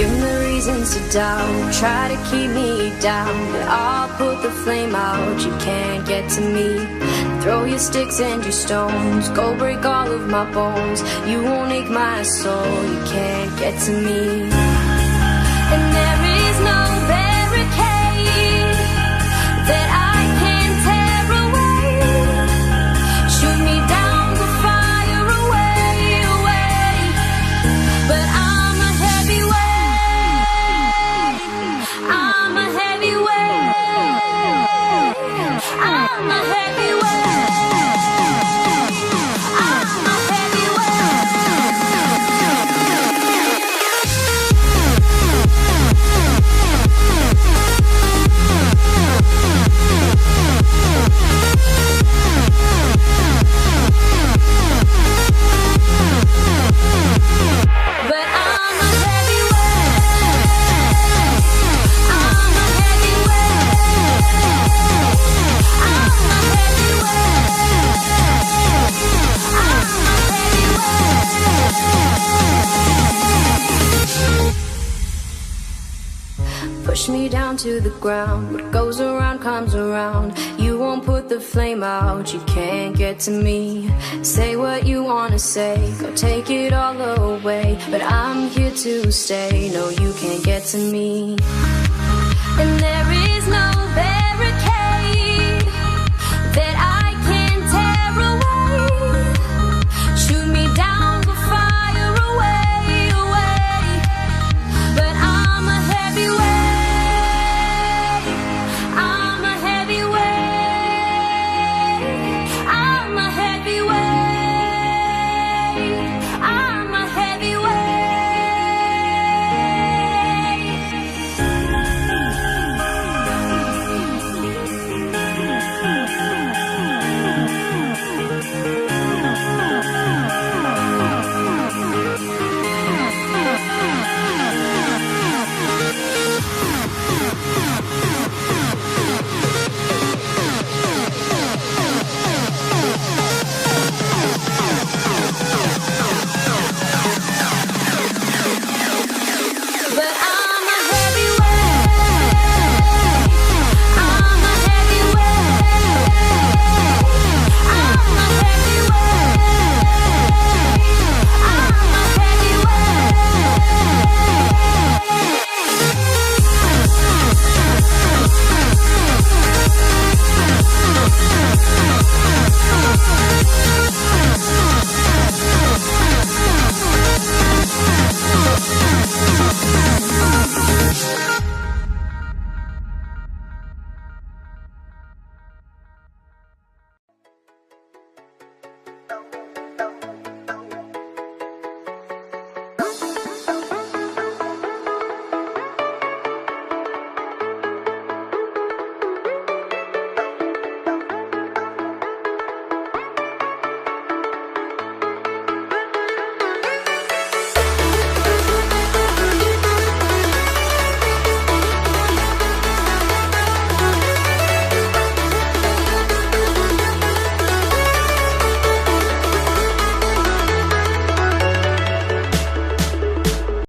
Give me reasons to doubt, try to keep me down, but I'll put the flame out, you can't get to me. Throw your sticks and your stones, go break all of my bones. You won't ache my soul, you can't get to me. And there is no barricade that I can tear away. Shoot me down the fire away, away. But I'm a heavyweight, I'm a heavyweight, I'm a heavyweight. Push me down to the ground, what goes around comes around. You won't put the flame out, you can't get to me. Say what you wanna say, go take it all away, but I'm here to stay, no you can't get to me. And there is